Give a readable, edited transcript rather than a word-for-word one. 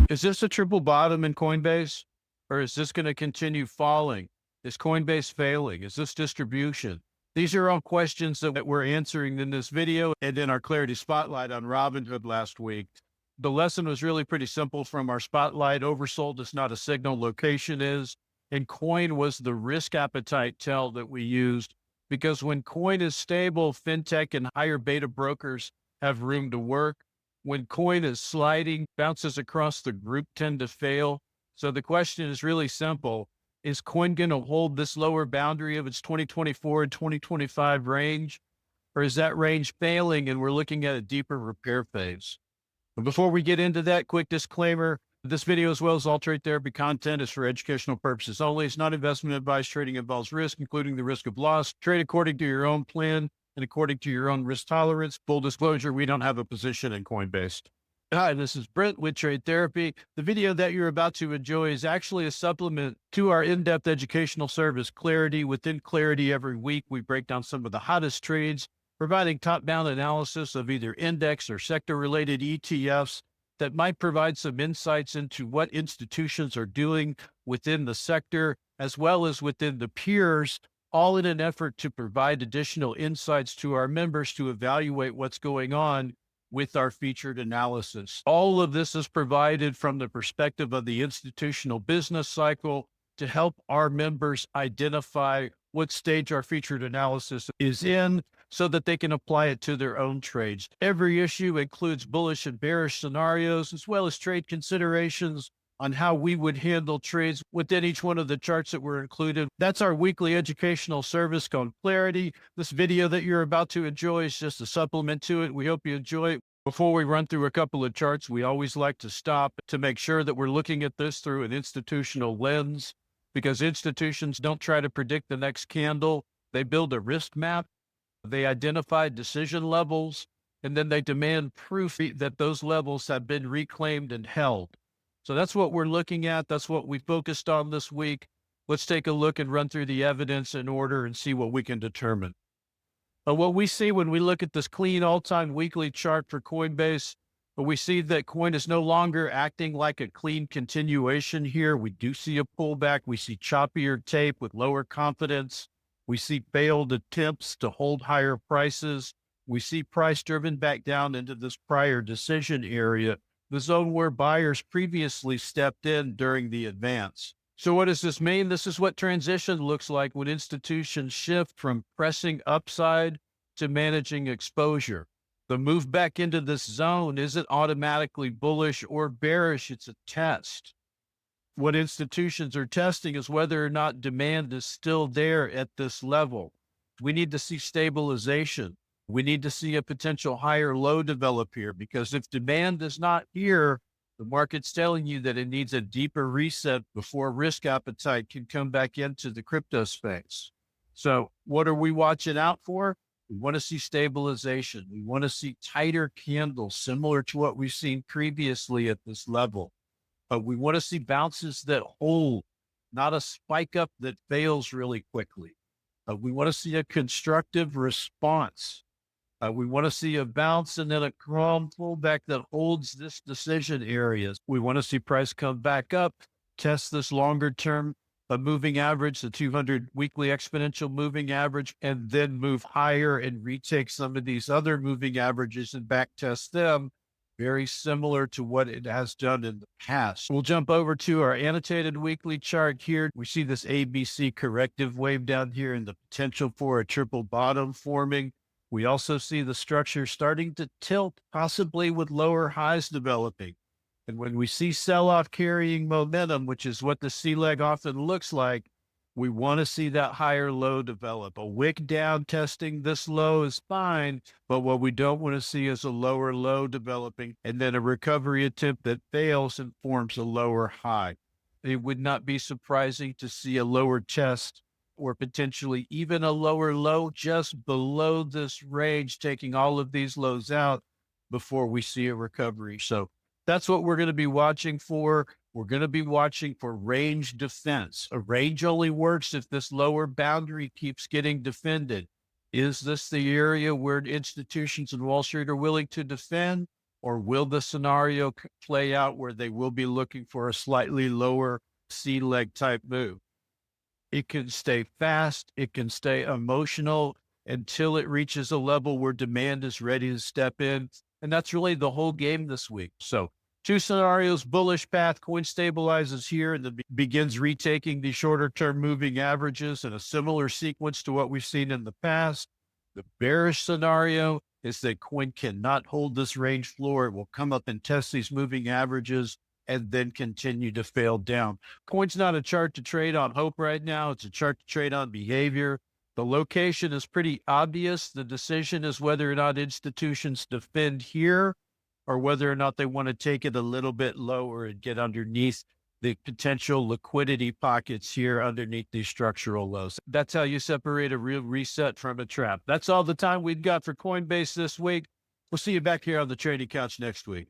Is this a triple bottom in Coinbase, or is this going to continue falling? Is Coinbase failing? Is this distribution? These are all questions that we're answering in this video and in our Clarity Spotlight on Robinhood last week. The lesson was really pretty simple from our spotlight. Oversold is not a signal, location is. And coin was the risk appetite tell that we used, because when coin is stable, fintech and higher beta brokers have room to work. When coin is sliding, bounces across the group tend to fail. So the question is really simple. Is coin going to hold this lower boundary of its 2024 and 2025 range? Or is that range failing and we're looking at a deeper repair phase? But before we get into that, quick disclaimer. This video, as well as all trade therapy content, is for educational purposes only. It's not investment advice. Trading involves risk, including the risk of loss. Trade according to your own plan and according to your own risk tolerance. Full disclosure, we don't have a position in Coinbase. Hi, this is Brent with Trade Therapy. The video that you're about to enjoy is actually a supplement to our in-depth educational service, Clarity. Within Clarity, every week, we break down some of the hottest trades, providing top-down analysis of either index or sector-related ETFs that might provide some insights into what institutions are doing within the sector, as well as within the peers, all in an effort to provide additional insights to our members to evaluate what's going on with our featured analysis. All of this is provided from the perspective of the institutional business cycle to help our members identify what stage our featured analysis is in so that they can apply it to their own trades. Every issue includes bullish and bearish scenarios, as well as trade considerations on how we would handle trades within each one of the charts that were included. That's our weekly educational service called Clarity. This video that you're about to enjoy is just a supplement to it. We hope you enjoy it. Before we run through a couple of charts, we always like to stop to make sure that we're looking at this through an institutional lens, because institutions don't try to predict the next candle. They build a risk map, they identify decision levels, and then they demand proof that those levels have been reclaimed and held. So that's what we're looking at. That's what we focused on this week. Let's take a look and run through the evidence in order and see what we can determine. But what we see when we look at this clean all-time weekly chart for Coinbase, we see that coin is no longer acting like a clean continuation here. We do see a pullback. We see choppier tape with lower confidence. We see failed attempts to hold higher prices. We see price driven back down into this prior decision area, the zone where buyers previously stepped in during the advance. So what does this mean? This is what transition looks like when institutions shift from pressing upside to managing exposure. The move back into this zone isn't automatically bullish or bearish. It's a test. What institutions are testing is whether or not demand is still there at this level. We need to see stabilization. We need to see a potential higher low develop here, because if demand is not here, the market's telling you that it needs a deeper reset before risk appetite can come back into the crypto space. So what are we watching out for? We want to see stabilization. We want to see tighter candles similar to what we've seen previously at this level. But we want to see bounces that hold, not a spike up that fails really quickly. We want to see a constructive response. We want to see a bounce and then a calm pullback that holds this decision area. We want to see price come back up, test this longer term moving average, the 200 weekly exponential moving average, and then move higher and retake some of these other moving averages and back test them, very similar to what it has done in the past. We'll jump over to our annotated weekly chart here. We see this ABC corrective wave down here and the potential for a triple bottom forming. We also see the structure starting to tilt, possibly with lower highs developing. And when we see sell-off carrying momentum, which is what the C-leg often looks like, we want to see that higher low develop. A wick down testing this low is fine, but what we don't want to see is a lower low developing and then a recovery attempt that fails and forms a lower high. It would not be surprising to see a lower test or potentially even a lower low just below this range, taking all of these lows out before we see a recovery. So that's what we're going to be watching for. We're going to be watching for range defense. A range only works if this lower boundary keeps getting defended. Is this the area where institutions in Wall Street are willing to defend? Or will the scenario play out where they will be looking for a slightly lower C leg type move? It can stay fast, it can stay emotional until it reaches a level where demand is ready to step in. And that's really the whole game this week. So, two scenarios: bullish path, coin stabilizes here and then begins retaking the shorter term moving averages in a similar sequence to what we've seen in the past. The bearish scenario is that coin cannot hold this range floor. It will come up and test these moving averages and then continue to fail down. Coin's not a chart to trade on hope right now. It's a chart to trade on behavior. The location is pretty obvious. The decision is whether or not institutions defend here or whether or not they want to take it a little bit lower and get underneath the potential liquidity pockets here underneath these structural lows. That's how you separate a real reset from a trap. That's all the time we've got for Coinbase this week. We'll see you back here on the trading couch next week.